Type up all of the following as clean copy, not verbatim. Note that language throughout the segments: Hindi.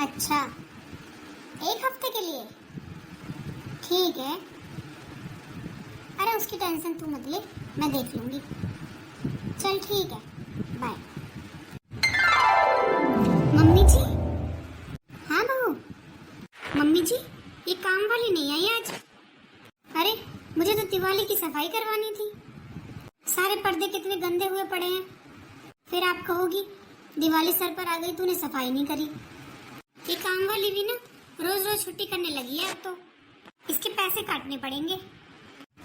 अच्छा, एक हफ्ते के लिए? ठीक है। अरे उसकी टेंशन तू मत ले, मैं देख लूंगी। चल ठीक है, बाय। मम्मी जी। हाँ बहू। मम्मी जी, ये काम वाली नहीं आई आज। अरे मुझे तो दिवाली की सफाई करवानी थी। सारे पर्दे कितने गंदे हुए पड़े हैं। फिर आप कहोगी दिवाली सर पर आ गई, तूने सफाई नहीं करी। ये काम वाली भी ना रोज रोज छुट्टी करने लगी है अब तो। इसके पैसे काटने पड़ेंगे।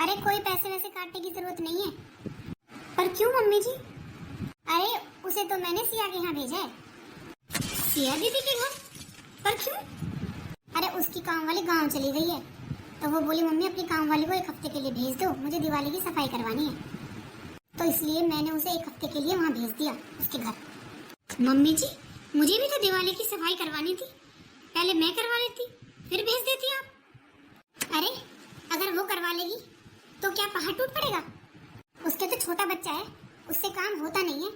अरे कोई पैसे वैसे काटने की जरूरत नहीं है। पर क्यों मम्मी जी? अरे उसे तो मैंने सिया के यहाँ भेजा है। सिया दीदी के घर? पर क्यों? अरे उसकी काम वाली गांव चली गई है, तो वो बोली मम्मी अपनी काम वाली को एक हफ्ते के लिए भेज दो, मुझे दिवाली की सफाई करवानी है। तो इसलिए मैंने उसे एक हफ्ते के लिए वहाँ भेज दिया उसके घर। मम्मी जी, मुझे भी तो दिवाली की सफाई करवानी थी। पहले मैं करवा लेती, फिर भेज देती आप। अरे अगर वो करवा लेगी तो क्या पहाड़ टूट पड़ेगा? उसके तो छोटा बच्चा है, उससे काम होता नहीं है।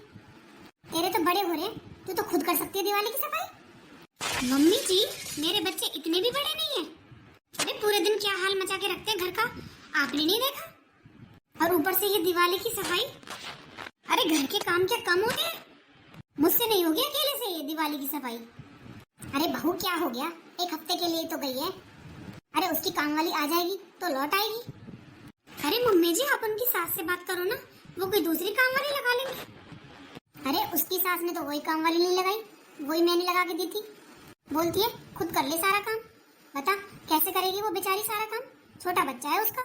तेरे तो बड़े हो रहे हैं, तू तो खुद कर सकती है दिवाली की सफाई। मम्मी जी, मेरे बच्चे इतने भी बड़े नहीं है। अरे पूरे दिन क्या हाल मचा के रखते हैं घर का, आपने नहीं देखा? और ऊपर से ये दिवाली की सफाई। अरे घर के काम क्या कम होते हैं? मुझसे नहीं हो गया अकेले से ये दिवाली की सफाई। अरे बहू क्या हो गया, एक हफ्ते के लिए तो गई है। अरे उसकी काम वाली आ जाएगी तो लौट आएगी। अरे मम्मी जी, आप उनकी सास से बात करो ना, वो कोई दूसरी काम वाली लगा लेंगे। अरे उसकी सास ने तो वही काम वाली नहीं लगाई, वही मैंने लगा के दी थी। बोलती है खुद कर ले सारा काम। बता कैसे करेगी वो बेचारी सारा काम, छोटा बच्चा है उसका।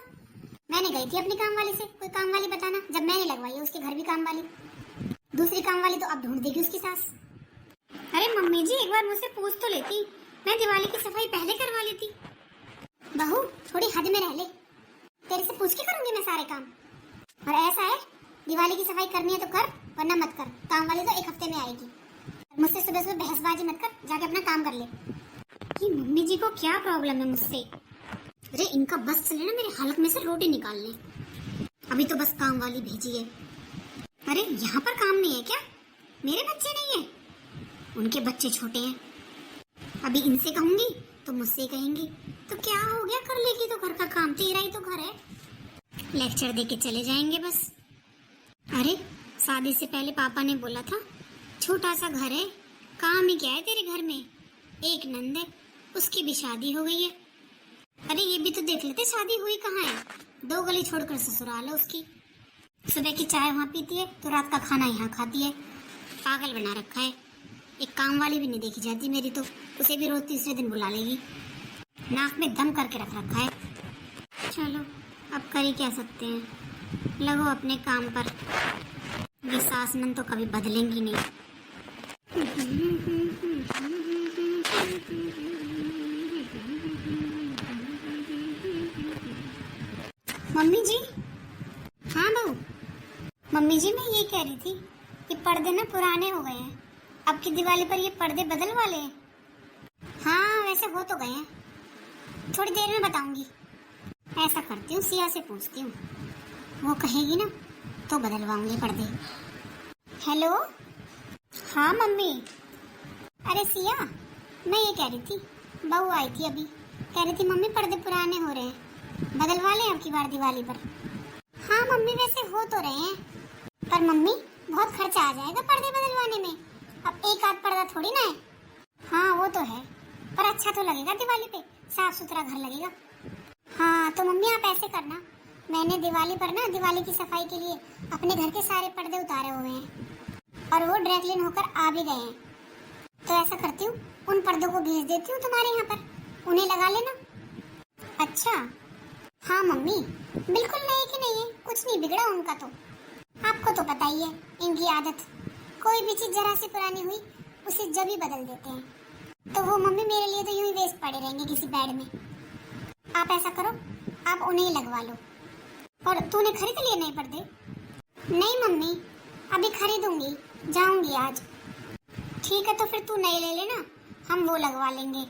मैंने गई थी अपनी काम वाली से कोई काम वाली बताना, जब मैंने लगवाई है उसके घर भी काम वाली। दूसरी काम वाली तो अब ढूंढ देगी उसकी सास। अरे मम्मी जी, एक बार मुझसे पूछ तो लेती, मैं दिवाली की सफाई पहले करवा लेती। बहू थोड़ी हद में रह ले, तेरे से पूछ के करूंगी मैं सारे काम। और ऐसा है, दिवाली की सफाई करनी है तो कर, वरना मत कर। काम वाली तो एक हफ्ते में आएगी। मुझसे सुबह सुबह बहसबाजी मत कर, जाके अपना काम कर ले। कि मम्मी जी को क्या प्रॉब्लम है मुझसे? अरे इनका बस चले ना मेरे हलक में से रोटी निकाल ले। अभी तो बस काम वाली भेजी है। अरे यहाँ पर काम नहीं है क्या? मेरे बच्चे नहीं है, उनके बच्चे छोटे हैं। अभी इनसे कहूंगी तो मुझसे कहेंगी, तो क्या हो गया, कर लेगी तो घर का काम, तेरा ही तो घर है। लेक्चर दे के चले जाएंगे बस। अरे शादी से पहले पापा ने बोला था छोटा सा घर है, काम ही क्या है तेरे घर में। एक नंद है, उसकी भी शादी हो गई है। अरे ये भी तो देख लेते शादी हुई कहाँ है, 2 गली छोड़कर ससुराल है उसकी। सुबह की चाय वहाँ पीती है तो रात का खाना यहाँ खाती है। पागल बना रखा है। एक काम वाली भी नहीं देखी जाती मेरी तो, उसे भी रोज तीसरे दिन बुला लेगी। नाक में दम करके रख रखा है। चलो अब कर ही क्या सकते हैं, लगो अपने काम पर। ये सास नंद तो कभी बदलेंगी नहीं। मम्मी जी। हाँ बहू। मम्मी जी, मैं ये कह रही थी कि पर्दे ना पुराने हो गए हैं, अब की दिवाली पर ये पर्दे बदल वाले हैं। हाँ वैसे हो तो गए हैं, थोड़ी देर में बताऊंगी। ऐसा करती हूँ, सिया से पूछती हूँ, वो कहेगी ना तो बदलवाऊंगी पर्दे। हेलो। हाँ मम्मी। अरे सिया, मैं ये कह रही थी, बहू आई थी अभी, कह रही थी मम्मी पर्दे पुराने हो रहे हैं, बदलवा लें अब की बार दिवाली पर। हाँ मम्मी वैसे हो तो रहे हैं, पर मम्मी बहुत खर्चा आ जाएगा पर्दे बदलवाने में। अब एक आध पर्दा थोड़ी ना है। हाँ वो तो है, पर अच्छा तो लगेगा दिवाली पे, साफ सुथरा घर लगेगा। हाँ तो मम्मी आप ऐसे करना, मैंने दिवाली पर ना दिवाली की सफाई के लिए अपने घर के सारे पर्दे उतारे हुए हैं और वो ड्राई क्लीन होकर आ भी गए हैं। तो ऐसा करती हूँ, उन पर्दों को भेज देती हूँ तुम्हारे यहाँ पर, उन्हें लगा लेना। अच्छा। हाँ मम्मी, बिल्कुल नहीं कि नहीं है, कुछ नहीं बिगड़ा उनका तो। आपको तो पता ही है इनकी आदत, कोई भी चीज जरा सी पुरानी हुई उसे जब ही बदल देते हैं। तो वो मम्मी मेरे लिए तो यूं ही वेस्ट पड़े रहेंगे किसी बेड में। आप ऐसा करो, आप उन्हें लगवा लो। और तूने खरीद लिए नए पर्दे? नहीं मम्मी, अभी खरीदूंगी, जाऊंगी आज। ठीक है तो फिर तू नए ले लेना, हम वो लगवा लेंगे।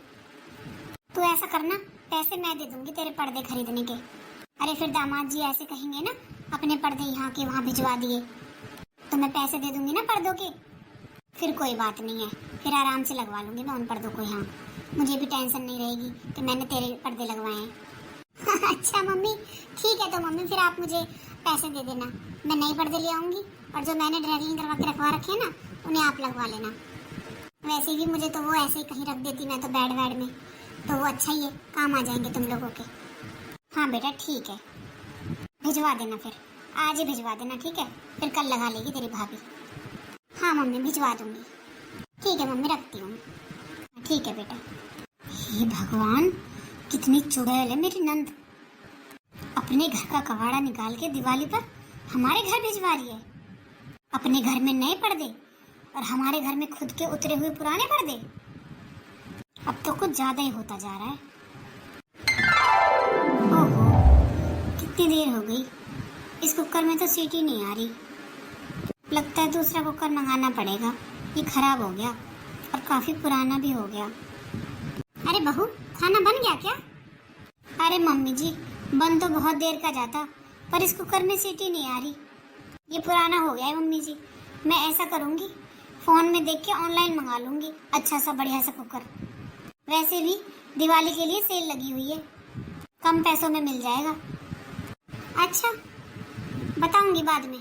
तू ऐसा करना, पैसे मैं दे दूंगी तेरे पर्दे खरीदने के। अरे फिर दामाद जी ऐसे कहेंगे ना, अपने पर्दे यहाँ के वहाँ भिजवा दिए, तो मैं पैसे दे दूंगी ना पर्दों के। फिर कोई बात नहीं है, फिर आराम से लगवा लूंगी मैं उन पर्दों को यहाँ। मुझे भी टेंशन नहीं रहेगी कि मैंने तेरे पर्दे लगवाए हैं। अच्छा मम्मी, ठीक है। तो मम्मी फिर आप मुझे पैसे दे देना, मैं नए पर्दे ले आऊँगी और जो मैंने ड्राइंग करवा के रखवा रखे हैं ना, उन्हें आप लगवा लेना। वैसे भी मुझे तो वो ऐसे ही कहीं रख देती मैं तो बेड वेड में, तो वो अच्छा ही है, काम आ जाएंगे तुम लोगों के। हाँ बेटा ठीक है, भिजवा देना, फिर आज ही भिजवा देना, ठीक है? फिर कल लगा लेगी तेरी भाभी। हाँ मम्मी भिजवा दूंगी। ठीक है मम्मी, रखती हूँ। ठीक है बेटा। हे भगवान, कितनी चुड़ैल है मेरी नंद, अपने घर का कबाड़ा निकाल के दिवाली पर हमारे घर भिजवा रही है। अपने घर में नए पर्दे और हमारे घर में खुद के उतरे हुए पुराने पर्दे। अब तो कुछ ज्यादा ही होता जा रहा है। ओहो, कितनी देर हो गई, इस कुकर में तो सीटी नहीं आ रही। लगता है दूसरा कुकर मंगाना पड़ेगा, ये खराब हो गया और काफी पुराना भी हो गया। अरे बहू, खाना बन गया क्या? अरे मम्मी जी, बन तो बहुत देर का जाता, पर इस कुकर में सीटी नहीं आ रही, ये पुराना हो गया है मम्मी जी। मैं ऐसा करूँगी, फ़ोन में देख के ऑनलाइन मंगा लूँगी अच्छा सा बढ़िया सा कुकर। वैसे भी दिवाली के लिए सेल लगी हुई है, कम पैसों में मिल जाएगा। अच्छा, बताऊँगी बाद में।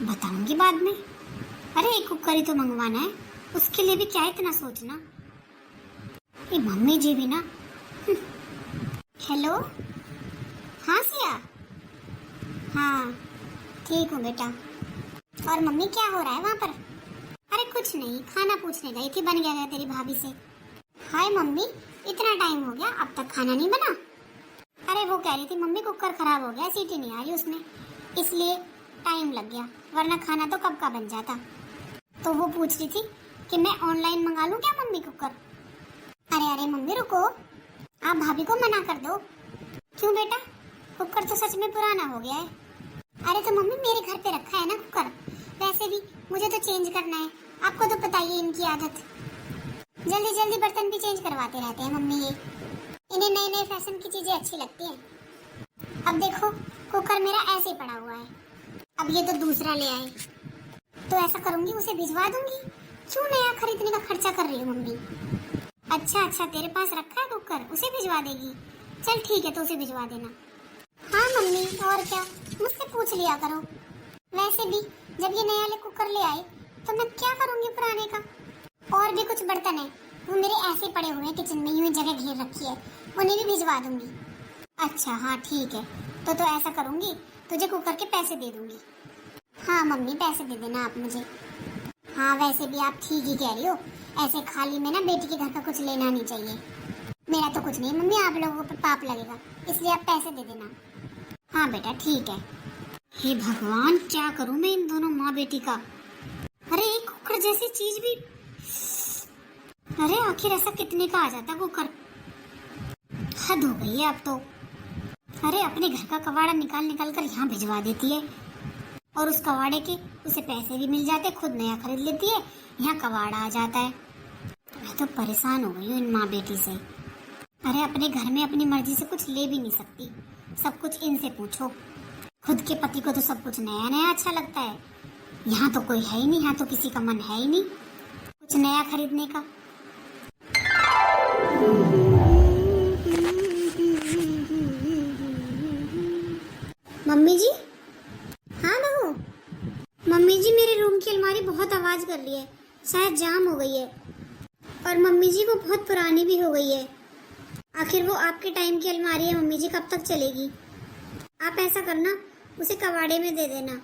बताऊँगी बाद में? अरे एक कुकर ही तो मंगवाना है, उसके लिए भी क्या इतना सोचना। ये मम्मी जी भी ना। हेलो, हाँ सिया। हाँ ठीक हूँ बेटा। और मम्मी क्या हो रहा है वहाँ पर? अरे कुछ नहीं, खाना पूछने गई थी, बन गया है तेरी भाभी से। हाय मम्मी, इतना टाइम हो गया अब तक खाना नहीं बना? अरे वो कह रही थी मम्मी कुकर खराब हो गया, सीटी नहीं आ रही उसमें, इसलिए टाइम लग गया, वरना खाना तो कब का बन जाता। तो वो पूछ रही थी कि मैं ऑनलाइन मंगा लूँ क्या मम्मी कुकर? अरे अरे मम्मी रुको, आप भाभी को मना कर दो। क्यों बेटा, कुकर तो सच में पुराना हो गया है। अरे तो मम्मी मेरे घर पे रखा है ना कुकर, वैसे भी मुझे तो चेंज करना है, आपको तो पता ही है इनकी आदत, जल्दी जल्दी बर्तन भी चेंज करवाते रहते हैं मम्मी ये, इन्हें नए नए फैशन की चीजें अच्छी लगती हैं। अब देखो कुकर मेरा ऐसे ही पड़ा हुआ है, अब ये तो दूसरा ले आए, तो ऐसा करूंगी उसे भिजवा दूंगी, क्यों नया खरीदने का खर्चा कर रही है मम्मी। अच्छा अच्छा, तेरे पास रखा है कुकर, उसे भिजवा देगी, चल ठीक है तो उसे भिजवा देना। हाँ मम्मी, और क्या, मुझसे पूछ लिया करो। वैसे भी जब ये नया ले कुकर ले आए तो मैं क्या करूंगी पुराने का। और भी कुछ बर्तन है, वो मेरे ऐसे पड़े हुए हैं किचन में, यूं जगह घेर रखी है, उन्हें भी भिजवा दूंगी। अच्छा हाँ ठीक है, तो ऐसा करूंगी, तुझे कुकर के पैसे दे दूंगी। हाँ मम्मी पैसे दे देना आप मुझे। हाँ वैसे भी आप ठीक ही कह रही हो, ऐसे खाली में ना बेटी के घर का कुछ लेना नहीं चाहिए। मेरा तो कुछ नहीं मम्मी, आप लोगों पर पाप लगेगा, इसलिए आप पैसे दे देना। हाँ बेटा ठीक है। हे भगवान, क्या करूं मैं इन दोनों माँ बेटी का। अरे एक कुकर जैसी चीज भी, अरे आखिर ऐसा कितने का आ जाता कुकर, हद हो गई है अब तो। अरे अपने घर का कबाड़ा निकाल निकाल कर यहाँ भिजवा देती है, और उस कबाड़े के उसे पैसे भी मिल जाते, खुद नया खरीद लेती है, यहाँ कबाड़ा आ जाता है। मैं तो परेशान हो गई हूँ इन माँ बेटी से। अरे अपने घर में अपनी मर्जी से कुछ ले भी नहीं सकती, सब कुछ इनसे पूछो। खुद के पति को तो सब कुछ नया नया अच्छा लगता है, यहाँ तो कोई है ही नहीं, यहाँ तो किसी का मन है ही नहीं कुछ नया खरीदने का। मम्मी जी, हाँ बहू। मम्मी जी मेरे रूम की अलमारी बहुत आवाज कर रही है, शायद जाम हो गई है, और मम्मी जी वो बहुत पुरानी भी हो गई है। आखिर वो आपके टाइम की अलमारी है मम्मी जी, कब तक चलेगी? आप ऐसा करना, उसे कबाड़े में दे देना,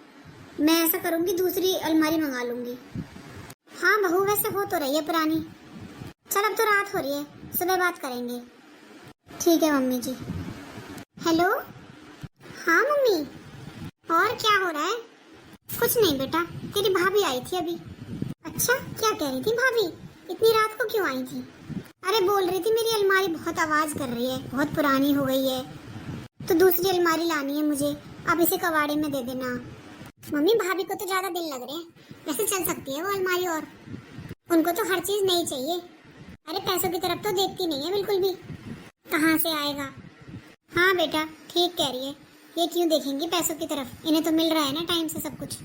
मैं ऐसा करूंगी दूसरी अलमारी मंगा लूंगी। हाँ बहू, वैसे हो तो रही है पुरानी। चल अब तो रात हो रही है, सुबह बात करेंगे। ठीक है मम्मी जी। हेलो, हाँ मम्मी, और क्या हो रहा है? कुछ नहीं बेटा, तेरी भाभी आई थी अभी। अच्छा, क्या कह रही थी भाभी, इतनी रात को क्यों आई थी? अरे बोल रही थी मेरी अलमारी बहुत आवाज कर रही है, बहुत पुरानी हो गई है, तो दूसरी अलमारी लानी है मुझे, आप इसे कबाड़े में दे देना। मम्मी भाभी को तो ज्यादा दिन लग रहे हैं, वैसे चल सकती है वो अलमारी, और उनको तो हर चीज नहीं चाहिए। अरे पैसों की तरफ तो देखती नहीं है बिल्कुल भी, कहाँ से आएगा। हाँ बेटा ठीक कह रही है, ये क्यों देखेंगी पैसों की तरफ, इन्हें तो मिल रहा है ना टाइम से सब कुछ।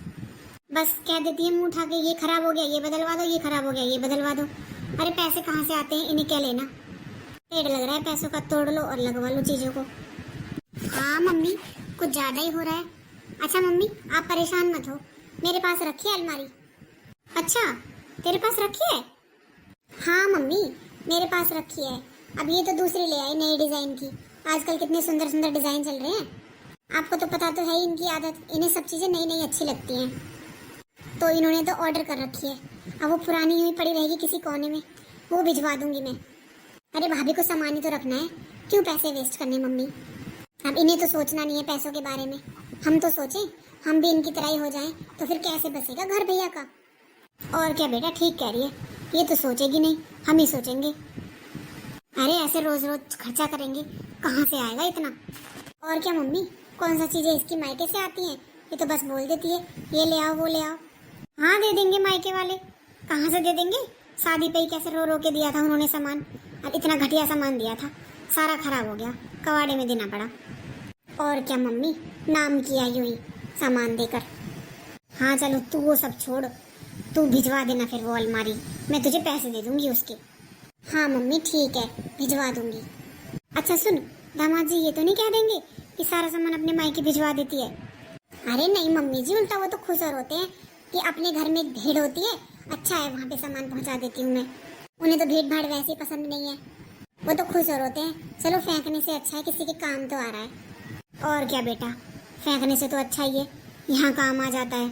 बस कह देती है मुंह उठा के, ये खराब हो गया ये बदलवा दो, ये खराब हो गया ये बदलवा दो। अरे पैसे कहाँ से आते हैं, इन्हें क्या लेना। पेड़ लग रहा है पैसों का, तोड़ लो और लगवा लो चीजों को। हाँ मम्मी, कुछ ज्यादा ही हो रहा है। अच्छा मम्मी, आप परेशान मत हो, मेरे पास रखी है अलमारी। अच्छा, तेरे पास रखी है? हाँ मम्मी, मेरे पास रखी है। अब ये तो दूसरी ले आई नई डिजाइन की। आजकल कितने सुंदर सुंदर डिजाइन चल रहे हैं। आपको तो पता तो है इनकी आदत, इन्हें सब चीजें नई नई अच्छी लगती हैं। तो इन्होंने तो ऑर्डर कर रखी है। अब वो पुरानी हुई पड़ी रहेगी किसी कोने में, वो भिजवा दूंगी मैं। अरे भाभी को सामान ही तो रखना है, क्यों पैसे वेस्ट करने मम्मी। अब इन्हें तो सोचना नहीं है पैसों के बारे में। हम तो सोचें हम भी इनकी तरह ही हो जाएं, तो फिर कैसे बसेगा घर भैया का। और क्या बेटा, ठीक कह रही है, ये तो सोचेगी नहीं, हम ही सोचेंगे। अरे ऐसे रोज रोज खर्चा करेंगे, कहाँ से आएगा इतना। और क्या मम्मी, कौन सा चीजें इसकी मायके से आती हैं, ये तो बस बोल देती है ये ले आओ वो ले आओ। हाँ दे देंगे मायके वाले, कहाँ से दे देंगे। शादी पे ही कैसे रो रो के दिया था उन्होंने सामान, और इतना घटिया सामान दिया था, सारा खराब हो गया, कबाड़े में देना पड़ा। और क्या मम्मी, नाम किया यूं ही सामान देकर। हाँ चलो तू वो सब छोड़, तू भिजवा देना फिर वो अलमारी, मैं तुझे पैसे दे दूंगी उसके। हाँ मम्मी ठीक है, भिजवा दूंगी। अच्छा सुन, दामाद जी ये तो नहीं कह देंगे कि सारा सामान अपने मायके भिजवा देती है। अरे नहीं मम्मी जी, उल्टा वो तो खुश और होते हैं कि अपने घर में भीड़ होती है, अच्छा है वहाँ पे सामान पहुँचा देती हूँ मैं। उन्हें तो भीड़ भाड़ वैसे ही पसंद नहीं है, वो तो खुश और होते हैं। चलो फेंकने से अच्छा है किसी के काम तो आ रहा है। और क्या बेटा, फेंकने से तो अच्छा ही है, यहाँ काम आ जाता है।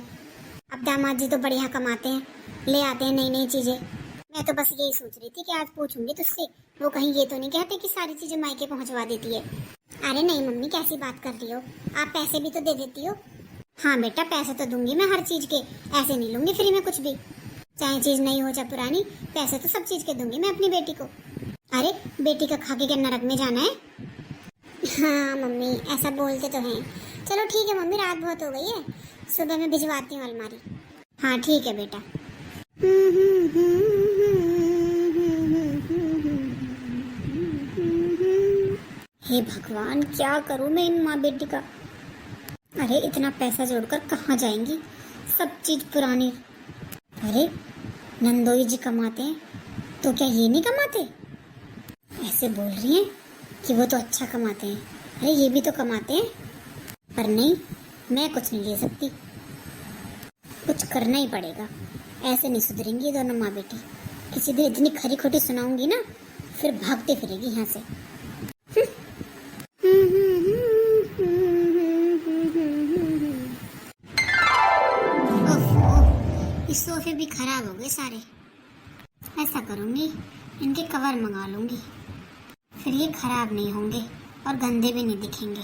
अब दामाद जी तो बढ़िया कमाते हैं, ले आते हैं नई नई चीजें। मैं तो बस यही सोच रही थी कि आज पूछूंगी तुझसे, वो कहीं ये तो नहीं कहते कि सारी चीजें मायके पहुंचवा देती है। अरे नहीं मम्मी, कैसी बात कर रही हो, आप पैसे भी तो दे देती हो। हाँ बेटा, पैसे तो दूंगी मैं हर चीज के, ऐसे नहीं लूंगी फ्री में कुछ भी। चाहे चीज नई हो चाहे पुरानी, पैसे तो सब चीज के दूंगी मैं अपनी बेटी को। अरे बेटी का खा के क्या नरक में जाना है। हाँ मम्मी, ऐसा बोलते तो हैं। चलो ठीक है मम्मी, रात बहुत हो गई है, सुबह मैं भिजवाती हूँ अलमारी। हाँ ठीक है बेटा। हे भगवान, क्या करूँ मैं इन माँ बेटी का। अरे इतना पैसा जोड़कर कहाँ जाएंगी, सब चीज पुरानी। अरे नंदोई जी कमाते हैं तो क्या ये नहीं कमाते। ऐसे बोल रही हैं कि वो तो अच्छा कमाते हैं, अरे ये भी तो कमाते हैं। पर नहीं, मैं कुछ नहीं ले सकती, कुछ करना ही पड़ेगा। ऐसे नहीं सुधरेंगी दोनों माँ बेटी, किसी दिन इतनी खरी खोटी सुनाऊंगी ना, फिर भागते फिरेगी यहाँ से। इस सोफे भी खराब हो गए सारे। ऐसा करूंगी, इनके कवर मंगा लूंगी, फिर ये खराब नहीं होंगे और गंदे भी नहीं दिखेंगे।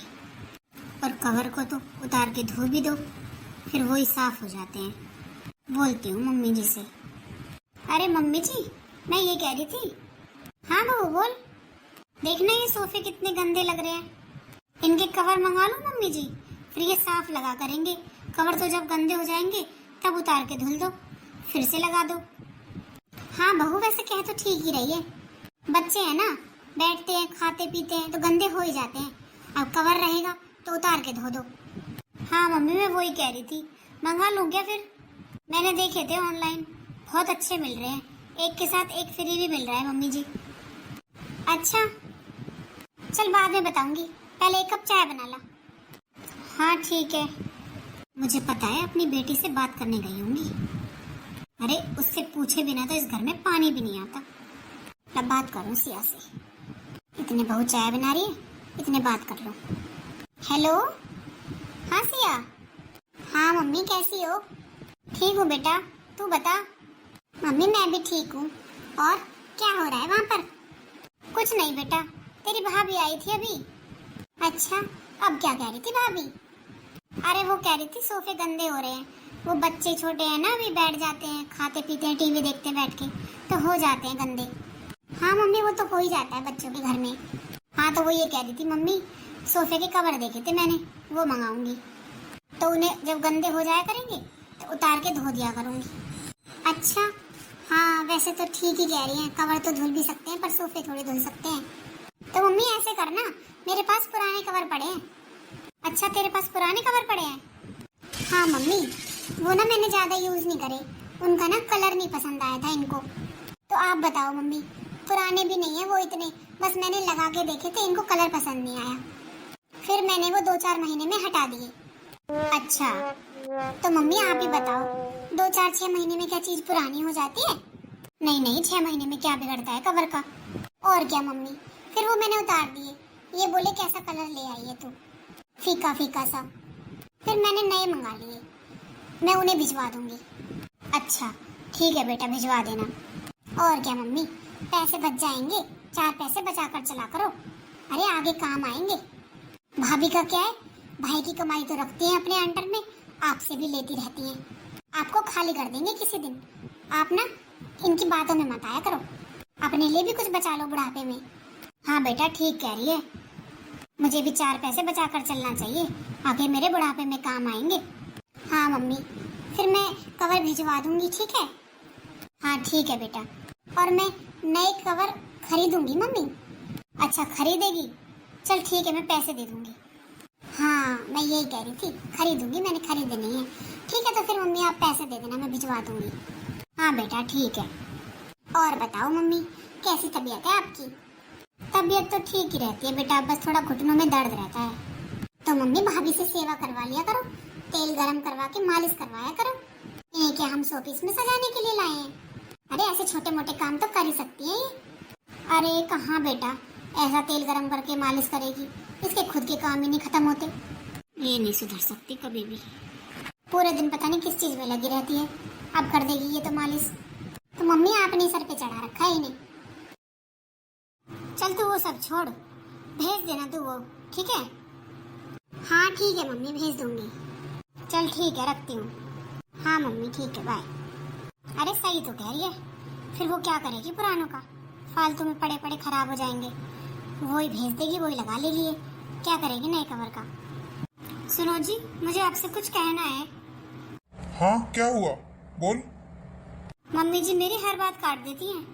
और कवर को तो उतार के धो भी दो, फिर वो ही साफ हो जाते हैं। बोलती हूँ मम्मी जी से। अरे मम्मी जी, मैं ये कह रही थी। हाँ बहू बोल। देखना ये सोफे कितने गंदे लग रहे हैं, इनके कवर मंगा लो मम्मी जी, फिर ये साफ लगा करेंगे। कवर तो जब गंदे हो जाएंगे तब उतार के धुल दो, फिर से लगा दो। हाँ बहू, वैसे कह तो ठीक ही रही है, बच्चे हैं ना, बैठते हैं खाते पीते हैं तो गंदे हो ही जाते हैं। अब कवर रहेगा तो उतार के धो दो। हाँ मम्मी, मैं वही कह रही थी, मंगा लूँ क्या फिर। मैंने देखे थे ऑनलाइन, बहुत अच्छे मिल रहे हैं, एक के साथ एक फ्री भी मिल रहा है मम्मी जी। अच्छा चल बाद में बताऊंगी, पहले एक कप चाय बना ला। हाँ ठीक है। मुझे पता है अपनी बेटी से बात करने गई होंगी। अरे उससे पूछे बिना तो इस घर में पानी भी नहीं आता। अब बात करूं सिया से, इतने बहू चाय बना रही है, इतने बात कर लो। हेलो, हाँ सिया। हाँ मम्मी कैसी हो। ठीक हूँ बेटा, तू बता। मम्मी मैं भी ठीक हूँ। और क्या हो रहा है वहाँ पर। कुछ नहीं बेटा, तेरी भाभी आई थी अभी। अच्छा, अब क्या कह रही थी भाभी। अरे वो कह रही थी सोफे गंदे हो रहे हैं, वो बच्चे छोटे हैं ना, अभी बैठ जाते हैं खाते पीते हैं टीवी देखते हैं बैठ के, तो हो जाते हैं गंदे। हाँ मम्मी, वो तो हो ही जाता है बच्चों के घर में। हाँ तो वो ये कह रही थी मम्मी, सोफे के कवर देखे थे मैंने, वो मंगाऊंगी, तो उन्हें जब गंदे हो जाया करेंगे तो उतार के धो दिया करूंगी। अच्छा हाँ, वैसे तो ठीक ही कह रही हैं, कवर तो धुल भी सकते हैं पर सोफे थोड़े धुल सकते हैं। तो मम्मी ऐसे करना, मेरे पास पुराने कवर पड़े हैं। अच्छा तेरे पास पुराने कवर पड़े हैं। हाँ मम्मी, वो ना मैंने ज्यादा यूज नहीं करे, उनका ना कलर नहीं पसंद आया था इनको। तो आप बताओ मम्मी, पुराने भी नहीं है वो इतने, बस मैंने लगा के देखे थे, इनको कलर पसंद नहीं आया, फिर मैंने वो 2-4 महीने में हटा दिए। अच्छा, तो मम्मी आप ही बताओ, 2-4-6 महीने में क्या चीज पुरानी हो जाती है? नहीं नहीं, 6 महीने में क्या बिगड़ता है कवर का। और क्या मम्मी, फिर वो मैंने उतार दिए। ये बोले कैसा कलर ले आई है तू, फीका फीका सा। फिर मैंने नए मंगा लिए, मैं उन्हें भिजवा दूंगी। अच्छा ठीक है बेटा, भिजवा देना। और क्या मम्मी, पैसे बच जाएंगे, 4 पैसे बचा कर चला करो, अरे आगे काम आएंगे। भाभी का क्या है, भाई की कमाई तो रखती हैं अपने अंडर में, आपसे भी लेती रहती हैं। आपको खाली कर देंगे किसी दिन, आप ना इनकी बातों में मत आया करो, अपने लिए भी कुछ बचा लो बुढ़ापे में। हाँ बेटा ठीक कह रही है, मुझे भी 4 पैसे बचा कर चलना चाहिए, आगे मेरे बुढ़ापे में काम आएंगे। हाँ मम्मी, फिर मैं कवर भिजवा दूंगी, ठीक है? हाँ ठीक है बेटा, और मैं नए कवर खरीदूंगी मम्मी। अच्छा खरीदेगी, चल ठीक है, मैं पैसे दे दूंगी। हाँ मैं यही कह रही थी, खरीदूंगी, मैंने खरीदे नहीं है। ठीक है तो फिर मम्मी आप पैसे दे देना, मैं भिजवा दूंगी। हाँ बेटा ठीक है। और बताओ मम्मी, कैसी तबीयत है आपकी? तबीयत तो ठीक ही रहती है बेटा, बस थोड़ा घुटनों में दर्द रहता है। तो मम्मी भाभी से सेवा करवा लिया करो, तेल गरम करवा के मालिश करवाया करो। इन्हें क्या हम शोपीस में सजाने के लिए लाए हैं? अरे ऐसे छोटे मोटे काम तो कर ही सकती है ये। अरे कहाँ बेटा, ऐसा तेल गरम करके मालिश करेगी, इसके खुद के काम ही नहीं खत्म होते। ये नहीं सुधर सकती कभी भी, पूरे दिन पता नहीं किस चीज में लगी रहती है। अब कर देगी ये तो मालिश। तो मम्मी आपने सर पे चढ़ा रखा है इन्हें। चल तू वो सब छोड़, भेज देना तू वो, ठीक है? हाँ ठीक है मम्मी, भेज दूंगी। चल ठीक है, रखती हूँ। हाँ मम्मी ठीक है, बाय। अरे सही तो कह रही है, फिर वो क्या करेगी पुरानों का, फालतू में पड़े पड़े खराब हो जाएंगे, वही भेज देगी, वही लगा लेगी, क्या करेगी नए कवर का। सुनो जी, मुझे आपसे कुछ कहना है। हाँ क्या हुआ, बोल। मम्मी जी मेरी हर बात काट देती हैं,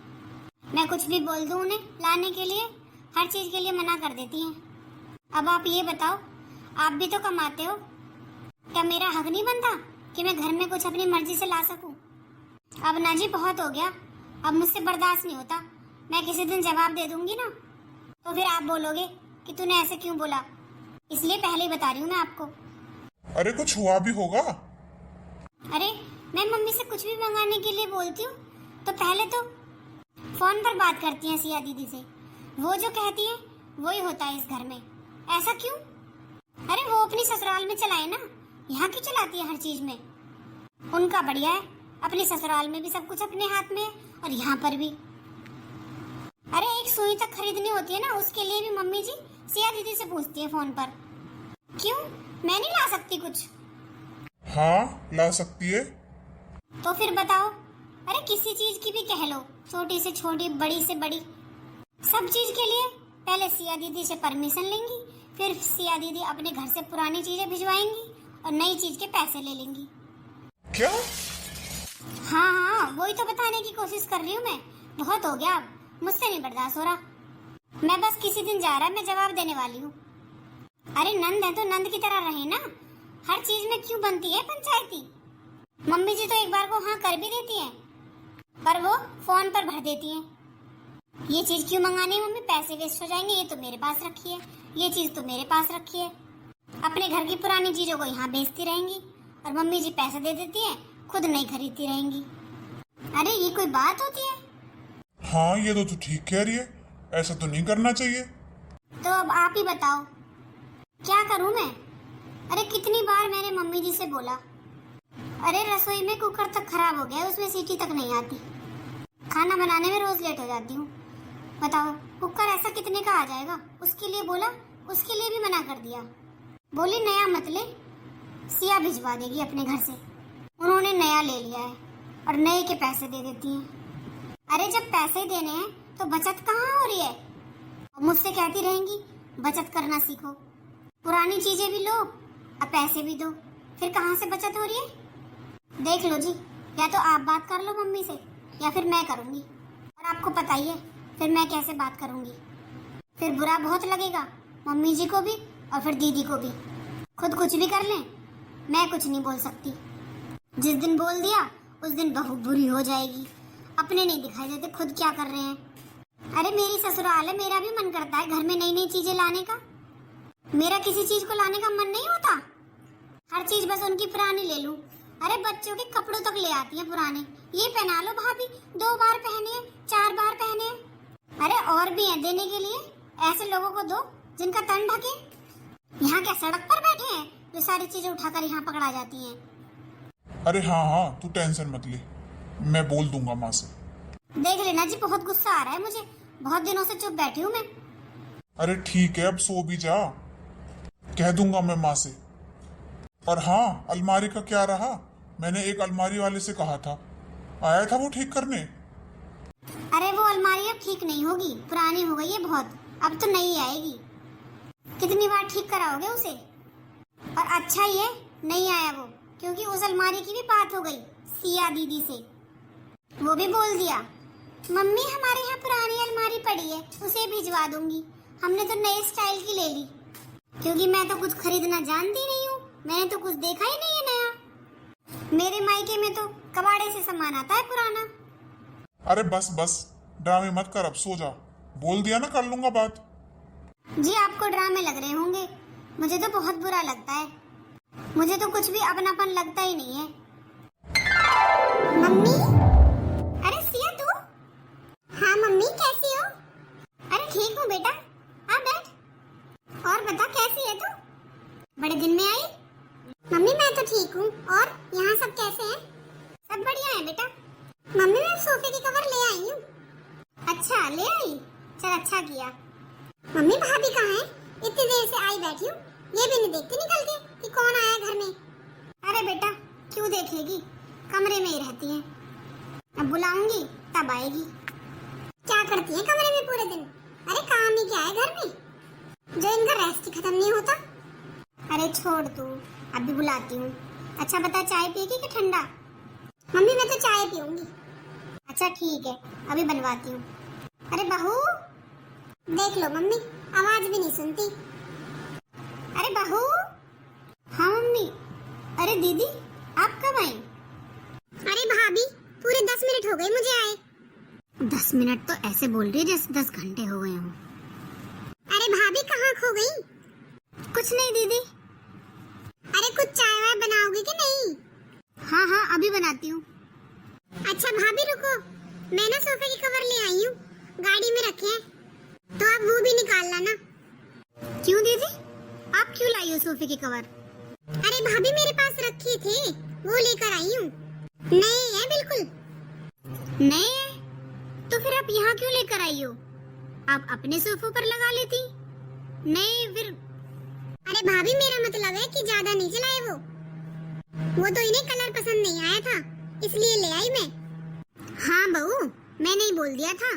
मैं कुछ भी बोल दूं उन्हें लाने के लिए, हर चीज के लिए मना कर देती हैं। अब आप ये बताओ, आप भी तो कमाते हो, क्या मेरा हक नहीं बनता कि मैं घर में कुछ अपनी मर्जी से ला सकूं? अब ना जी बहुत हो गया, अब मुझसे बर्दाश्त नहीं होता, मैं किसी दिन जवाब दे दूंगी ना, तो फिर आप बोलोगे कि तूने ऐसे क्यों बोला, इसलिए पहले ही बता रही हूँ मैं आपको। अरे कुछ हुआ भी होगा। अरे मैं मम्मी से कुछ भी मंगाने के लिए बोलती हूँ तो पहले तो फोन पर बात करती हैं सिया दीदी से, वो जो कहती है वही होता है इस घर में, ऐसा क्यों? अरे वो अपनी ससुराल में चलाए ना, यहाँ क्यों चलाती है हर चीज में? उनका बढ़िया है, अपने ससुराल में भी सब कुछ अपने हाथ में है और यहाँ पर भी। अरे एक सुई तक खरीदनी होती है ना, उसके लिए भी मम्मी जी सिया दीदी से पूछती है फोन पर। क्यों, मैं नहीं ला सकती कुछ? हाँ ला सकती है। तो फिर बताओ, अरे किसी चीज की भी कह लो, छोटी से छोटी बड़ी से बड़ी, सब चीज के लिए पहले सिया दीदी से परमिशन लेंगी, फिर सिया दीदी अपने घर से पुरानी चीजें भिजवाएंगी और नई चीज के पैसे ले लेंगी। क्या? हाँ हाँ वही तो बताने की कोशिश कर रही हूँ मैं, बहुत हो गया, अब मुझसे नहीं बर्दाश्त हो रहा। मैं बस किसी दिन जा रहा है, मैं जवाब देने वाली हूँ। अरे नंद है तो नंद की तरह रहे ना, हर चीज में क्यों बनती है पंचायती? मम्मी जी तो एक बार को हाँ कर भी देती हैं, पर वो फोन पर भर देती हैं, ये चीज क्यों मंगानी मम्मी, पैसे वेस्ट हो जाएंगे, ये तो मेरे पास रखी है, ये चीज तो मेरे पास रखी है। अपने घर की पुरानी चीजों को यहाँ बेचती रहेंगी और मम्मी जी पैसे दे देती हैं, खुद नहीं खरीदती रहेंगी। अरे ये कोई बात होती है? हाँ ये तो तू ठीक कह रही है, ऐसा तो नहीं करना चाहिए। तो अब आप ही बताओ क्या करूं मैं? अरे कितनी बार मैंने मम्मी जी से बोला, अरे रसोई में कुकर तक खराब हो गया है, उसमें सीटी तक नहीं आती, खाना बनाने में रोज लेट हो जाती हूँ। बताओ कुकर ऐसा कितने का आ जाएगा? उसके लिए बोला, उसके लिए भी मना कर दिया, बोली नया मत ले, सिया भिजवा देगी अपने घर से। उन्होंने नया ले लिया है और नए के पैसे दे देती हैं। अरे जब पैसे देने हैं तो बचत कहाँ हो रही है? और मुझसे कहती रहेंगी बचत करना सीखो, पुरानी चीजें भी लो अब पैसे भी दो, फिर कहाँ से बचत हो रही है? देख लो जी, या तो आप बात कर लो मम्मी से या फिर मैं करूँगी, और आपको पता ही है फिर मैं कैसे बात करूँगी, फिर बुरा बहुत लगेगा मम्मी जी को भी और फिर दीदी को भी। खुद कुछ भी कर लें, मैं कुछ नहीं बोल सकती। जिस दिन बोल दिया उस दिन बहू बुरी हो जाएगी। अपने नहीं दिखाई देते खुद क्या कर रहे हैं। अरे मेरी ससुराल है, मेरा भी मन करता है घर में नई नई चीजें लाने का। मेरा किसी चीज को लाने का मन नहीं होता। हर चीज बस उनकी पुरानी ले लूं। अरे बच्चों के कपड़ों तक ले आती हैं पुराने। ये पहना लो भाभी, 2 बार पहने, 4 बार पहने। अरे और भी हैं देने के लिए। ऐसे लोगों को दो जिनका तन ढके। यहाँ क्या सड़क पर बैठे हैं जो सारी चीजें उठाकर यहाँ पकड़ा जाती हैं। अरे हाँ हाँ, तू टेंशन मत ले, मैं बोल दूंगा माँ से। देख लेना जी, बहुत गुस्सा आ रहा है मुझे। बहुत दिनों से चुप बैठी हूँ मैं। अरे ठीक है, अब सो भी जा, कह दूंगा मैं माँ से। और हाँ, अलमारी का क्या रहा? मैंने एक अलमारी वाले से कहा था, आया था वो ठीक करने। अरे वो अलमारी अब ठीक नहीं होगी, पुरानी हो गई है बहुत, अब तो नहीं आएगी। कितनी बार ठीक कराओगे उसे? और अच्छा ही है नहीं आया वो, क्योंकि उस अलमारी की भी बात हो गई सिया दीदी से। वो भी बोल दिया, मम्मी हमारे यहाँ पुरानी अलमारी पड़ी है, उसे भिजवा दूंगी। हमने तो नए स्टाइल की ले ली, क्योंकि मैं तो कुछ खरीदना जानती नहीं हूँ। मैंने तो कुछ देखा ही नहीं है नया। मेरे मायके में तो कबाड़े से सामान आता है पुराना। अरे बस बस, ड्रामे मत कर, अब सो जा। बोल दिया ना, कर लूंगा बात। जी आपको ड्रामे लग रहे होंगे, मुझे तो बहुत बुरा लगता है। मुझे तो कुछ भी अपनापन लगता ही नहीं है। मम्मी, अरे सिया तू? हाँ मम्मी, कैसी हो? अरे ठीक हूँ बेटा, आ बैठ। और बता कैसी है तू? बड़े दिन में आई। मम्मी मैं तो ठीक हूँ। और यहाँ सब कैसे हैं? सब बढ़िया है बेटा। मम्मी मैं सोफे की कवर ले आई हूँ। अच्छा ले आई, चल अच्छा किया। मम्मी भाभी कहाँ है? इतनी देर से आई बैठी हूँ, ये भी नहीं देखती निकल के कि कौन आया घर में। अरे बेटा क्यों देखेगी, कमरे में ही रहती है। अब बुलाऊंगी तब आएगी। क्या करती है कमरे में पूरे दिन? अरे काम ही क्या है घर में, जो इनका रेस्ट ही खत्म नहीं होता। अरे छोड़ तू, अभी बुलाती हूँ। अच्छा बता, चाय पिएगी कि ठंडा? मम्मी मैं तो चाय पीऊंगी। अच्छा ठीक है, अभी बनवाती हूँ। अरे बहू देख लो मम्मी, आवाज भी नहीं सुनती। अरे बहू। हाँ मम्मी। अरे दीदी आप कब आई? अरे भाभी पूरे 10 मिनट हो गए मुझे आए। 10 मिनट तो ऐसे बोल रही है जैसे 10 घंटे हो गए हों। अरे भाभी कहाँ खो गई? कुछ नहीं दीदी। अरे कुछ चाय वाय बनाओगी कि नहीं? हाँ हाँ अभी बनाती हूँ। अच्छा भाभी रुको, मैं ना सोफे की कवर ले आई हूँ, गाड़ी में रखे हैं, तो आप वो भी निकाल लाना। क्यों दीदी, आप क्यों लाई हो सोफे की कवर? अरे भाभी मेरे पास रखे थे, वो लेकर आई हूँ। नए हैं बिल्कुल। नए हैं? तो फिर आप यहाँ क्यों लेकर आई हो? आप अपने सोफों पर लगा लेती। नहीं फिर। अरे भाभी मेरा मतलब है कि ज्यादा नहीं चलाए वो तो इन्हें कलर पसंद नहीं आया था, इसलिए ले आई मैं। हाँ बहू मैंने ही बोल दिया था,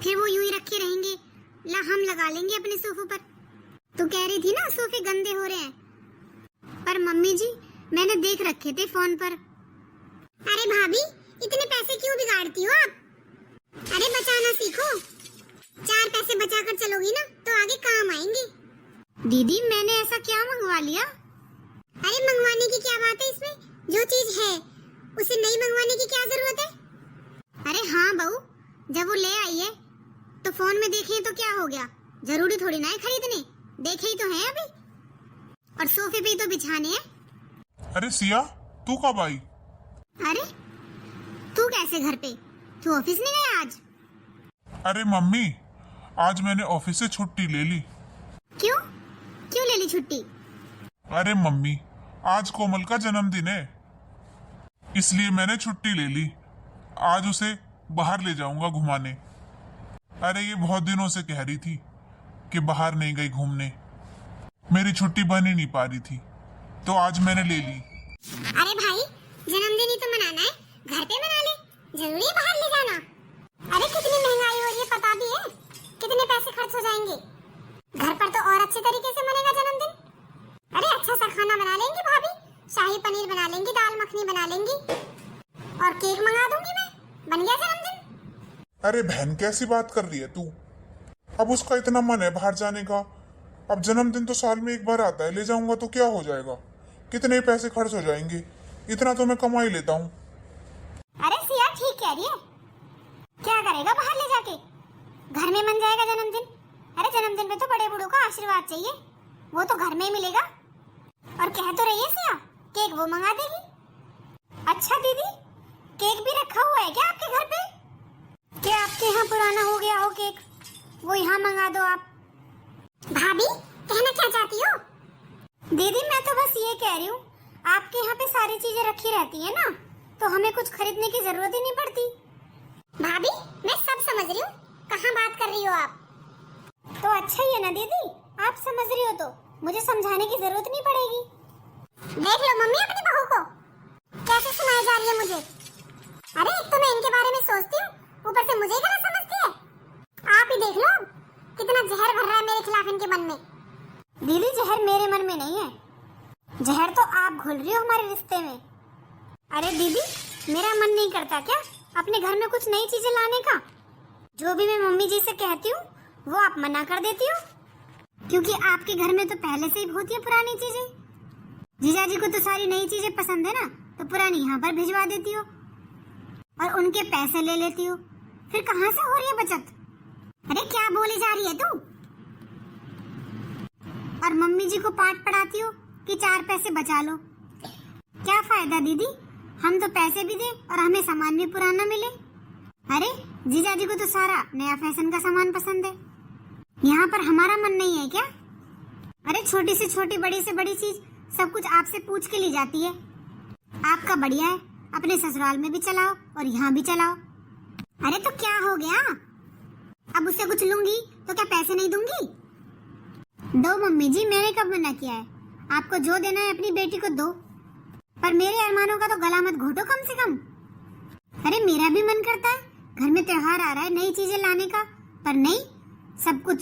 फिर वो यूं ही रखे रहेंगे। ला हम लगा लेंगे अपने सोफों पर। तू कह रही थी ना सोफे गंदे हो रहे हैं, पर मम्मी जी मैंने देख रखे थे फोन पर। अरे भाभी इतने पैसे क्यों बिगाड़ती हो आप? अरे बचाना सीखो, 4 पैसे बचाकर चलोगी ना तो आगे काम आएंगे। दीदी मैंने ऐसा क्या मंगवा लिया? अरे मंगवाने की क्या बात है इसमें, जो चीज है उसे नहीं मंगवाने की क्या जरूरत है? अरे हाँ बहू, जब वो ले आई है तो फोन में देखे तो क्या हो गया, जरूरी थोड़ी ना है खरीदने, देखे ही तो हैं अभी, और सोफे पे ही तो बिछाने हैं। अरे सिया तू कब आई? अरे तू कैसे घर पे, तू ऑफिस नहीं गया आज? अरे मम्मी, आज मैंने ऑफिस से छुट्टी ले ली। क्यों क्यों ले ली छुट्टी? अरे मम्मी, आज कोमल का जन्मदिन है, इसलिए मैंने छुट्टी ले ली। आज उसे बाहर ले जाऊंगा घुमाने। अरे ये बहुत दिनों से कह रही थी कि बाहर नहीं गई घूमने, मेरी छुट्टी बन ही नहीं पा रही थी, तो आज मैंने ले ली। अरे भाई जन्मदिन ही तो मनाना है, घर पे मना ले, जरूरी है बाहर ले जाना? अरे कितनी महंगाई हो रही है पता भी है, कितने पैसे खर्च हो जाएंगे। घर पर तो और अच्छे तरीके से मनेगा जन्मदिन। अरे अच्छा सा खाना बना लेंगे भाभी, शाही पनीर बना लेंगी, दाल मखनी बना लेंगी, और केक मंगा दूंगी मैं, बन गया जन्मदिन। अरे बहन कैसी बात कर रही है तू, अब उसका इतना मन है बाहर जाने का, अब जन्मदिन तो साल में एक बार आता है, ले जाऊंगा तो क्या हो जाएगा, कितने पैसे खर्च हो जाएंगे, इतना तो मैं कमा ही लेता हूँ। अरे सिया ठीक कह रही है, क्या करेगा बाहर ले जाके, घर में मन जाएगा जन्मदिन। अरे जन्मदिन पे तो बड़े बूढ़ों का आशीर्वाद चाहिए, वो तो घर में ही मिलेगा। और कह तो रही है सिया केक वो मंगा देगी। अच्छा दीदी, केक भी रखा हुआ है क्या आपके घर पे? क्या आपके यहाँ पुराना हो गया हो केक, वो यहाँ मंगा दो आप। भाभी कहना क्या चाहती हो? दीदी मैं तो बस ये कह रही हूँ, आपके यहाँ पे सारी चीजें रखी रहती है ना, तो हमें कुछ खरीदने की जरूरत ही नहीं पड़ती। भाभी मैं सब समझ रही हूँ, कहाँ बात कर रही हो आप? तो अच्छा ही है ना दीदी, आप समझ रही हो तो मुझे समझाने की जरूरत नहीं पड़ेगी। देख लो मम्मी अपनी बहू को कैसे सुनाई जा रही है मुझे। अरे एक तो मैं इनके बारे में सोचती हूँ, ऊपर से मुझे ही गलत समझती है। आप ही देख लो कितना जहर भर रहा है मेरे खिलाफ इनके मन में। दीदी जहर मेरे मन में नहीं है, जहर तो आप घोल रही हो हमारे रिश्ते में। अरे दीदी मेरा मन नहीं करता क्या अपने घर में कुछ नई चीजें लाने का? जो भी मैं मम्मी जी से कहती हूँ वो आप मना कर देती हो, क्योंकि आपके घर में तो पहले से ही होती है पुरानी चीजें। जीजा जी को तो सारी नई चीजें पसंद है ना, तो पुरानी यहाँ पर भिजवा देती हो और उनके पैसे ले लेती हो। फिर कहाँ से हो रही है बचत? अरे क्या बोली जा रही है तू? और मम्मी जी को पाठ पढ़ाती हो कि 4 पैसे बचा लो। क्या फायदा दीदी, हम तो पैसे भी दे और हमें सामान भी पुराना मिले। अरे जीजा जी को तो सारा नया फैशन का सामान पसंद है, यहाँ पर हमारा मन नहीं है क्या? अरे छोटी से छोटी बड़ी से बड़ी चीज सब कुछ आपसे पूछ के ली जाती है। आपका बढ़िया है, अपने ससुराल में भी चलाओ और यहाँ भी चलाओ। अरे तो क्या हो गया, अब उससे कुछ लूंगी तो क्या पैसे नहीं दूंगी? दो मम्मी जी, मैंने कब मना किया है? आपको जो देना है अपनी बेटी को दो, पर मेरे अरमानों का तो गला मत घोटो कम से कम। अरे मेरा भी मन करता है, घर में त्योहार आ रहा है नई चीजें लाने का, पर नहीं, सब कुछ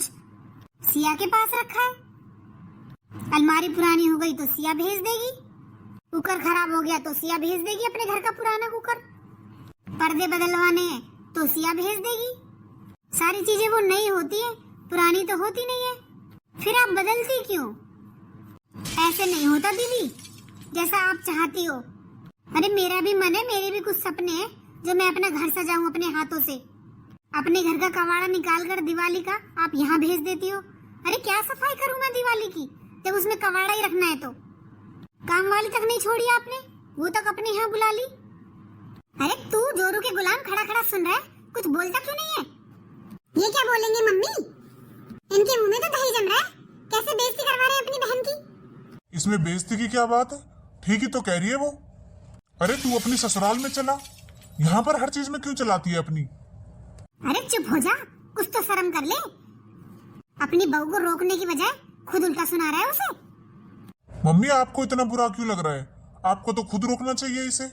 सिया के पास रखा है। अलमारी पुरानी हो गई तो सिया भेज देगी, कुकर खराब हो गया तो सिया भेज देगी अपने घर का पुराना कुकर, पर्दे बदलवाने हैं तो सिया भेज देगी। सारी चीजें वो नई होती है, पुरानी तो होती नहीं है। फिर आप बदलती क्यों? ऐसे नहीं होता दीदी जैसा आप चाहती हो। अरे मेरा भी मन है, मेरे भी कुछ सपने हैं जो मैं अपना घर सजाऊं अपने हाथों से। अपने घर का कबाड़ा निकाल कर दिवाली का आप यहाँ भेज देती हो। अरे क्या सफाई करूं मैं दिवाली की, जब उसमें कबाड़ा ही रखना है तो? काम वाली तक नहीं छोड़ी आपने, वो तक अपने यहाँ बुला ली। अरे तू जोरू के गुलाम खड़ा खड़ा सुन रहा है, कुछ बोलता क्यों नहीं है? ये क्या बोलेंगे मम्मी, इनके मुंह में तो दही जम रहा है, कैसे बेइज्जती करवा रहे हैं अपनी बहन की। इसमें बेइज्जती की क्या बात है, ठीक ही तो कह रही है वो। अरे तू अपनी ससुराल में चला, यहाँ पर हर चीज में क्यों चलाती है अपनी? अरे चुप हो जा, कुछ तो शर्म कर ले। अपनी बहू को रोकने की बजाय खुद उल्टा सुना रहा है उसे। मम्मी आपको इतना बुरा क्यों लग रहा है? आपको तो खुद रोकना चाहिए इसे।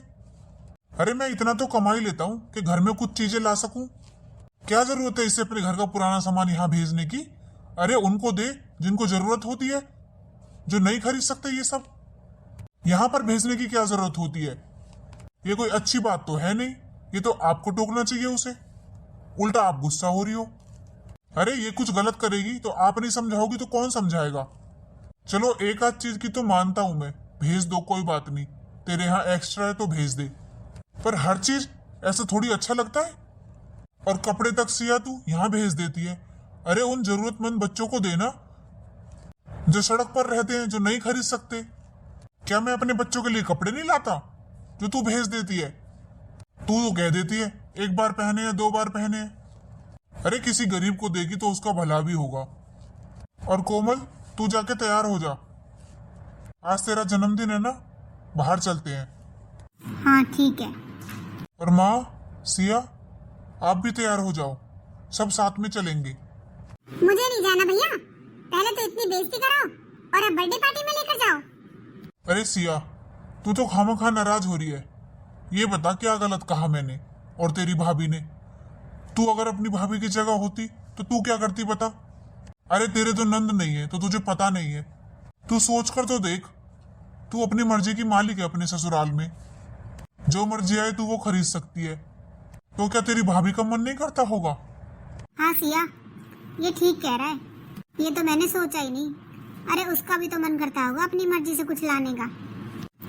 अरे मैं इतना तो कमा ही लेता हूँ कि घर में कुछ चीजें ला सकूं। क्या जरूरत है इसे अपने घर का पुराना सामान यहाँ भेजने की? अरे उनको दे जिनको जरूरत होती है, जो नहीं खरीद सकते ये सब। यहाँ पर भेजने की क्या जरूरत होती है? ये कोई अच्छी बात तो है नहीं, ये तो आपको टोकना चाहिए उसे। उल्टा आप गुस्सा हो रही हो। अरे ये कुछ गलत करेगी तो आप नहीं समझाओगी तो कौन समझाएगा? चलो एक आध चीज की तो मानता हूं मैं, भेज दो कोई बात नहीं, तेरे यहाँ एक्स्ट्रा है तो भेज दे, पर हर चीज ऐसा थोड़ी अच्छा लगता है। और कपड़े तक सिया तू यहाँ भेज देती है। अरे उन जरूरतमंद बच्चों को देना जो सड़क पर रहते हैं, जो नहीं खरीद सकते। क्या मैं अपने बच्चों के लिए कपड़े नहीं लाता जो तू भेज देती है? तू तो कह देती है 1 बार पहने या 2 बार पहने। अरे किसी गरीब को देगी तो उसका भला भी होगा। और कोमल तू जाके तैयार हो जा, आज तेरा जन्मदिन है ना, बाहर चलते हैं। हाँ ठीक है। और माँ सिया आप भी तैयार हो जाओ, सब साथ में चलेंगे। मुझे नहीं जाना भैया, पहले तो इतनी बेइज्जती कराओ और अब बर्थडे पार्टी में लेकर जाओ। अरे सिया तू तो खामखा नाराज हो रही है। ये बता क्या गलत कहा मैंने और तेरी भाभी ने? तू अगर अपनी भाभी की जगह होती तो तू क्या करती बता? अरे तेरे तो नंद नहीं है तो तुझे पता नहीं है। तू सोच कर तो देख, तू अपनी मर्जी की मालिक है अपने ससुराल में, जो मर्जी आए तू वो खरीद सकती है। तो क्या तेरी भाभी का मन नहीं करता होगा? हाँ सिया ये ठीक कह रहा है, ये तो मैंने सोचा ही नहीं। अरे उसका भी तो मन करता होगा अपनी मर्जी से कुछ लाने का।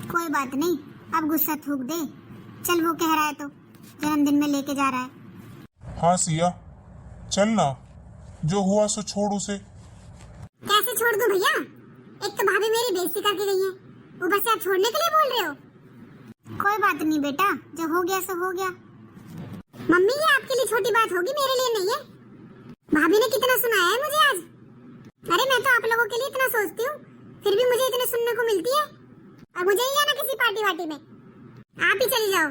कोई बात नहीं, अब गुस्सा थूक दे। चल, वो कह रहा है तो जन्मदिन में लेके जा रहा है। हाँ सिया, चल ना, जो हुआ सो छोड़ उसे। कैसे छोड़ दूं भैया? एक तो भाभी मेरी बेइज्जती करके गई है, ऊपर से आप छोड़ने के लिए बोल रहे हो। कोई बात नहीं बेटा, जो हो गया सो हो गया। मम्मी, ये आपके लिए छोटी बात होगी, मेरे लिए नहीं है। भाभी ने कितना सुनाया है मुझे आज। अरे मैं तो आप लोगों के लिए इतना सोचती हूँ, फिर भी मुझे इतने सुनने को मिलती है। और मुझे ही जाना किसी पार्टी वार्टी में, आप ही चली जाओ।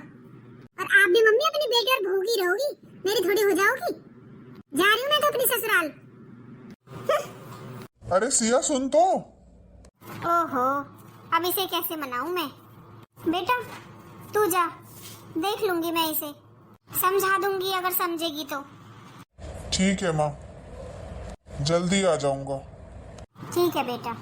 और आप भी मम्मी अपनी बेटी और भूखी रहोगी, मेरी थोड़ी हो जाओगी। जा रही हूँ मैं तो अपनी ससुराल। अरे सिया सुन तो। ओहो, अब इसे कैसे मनाऊं मैं? बेटा तू जा, देख लूंगी मैं इसे, समझा दूंगी अगर समझेगी तो। ठीक है माँ, जल्दी आ जाऊंगा। ठीक है बेटा।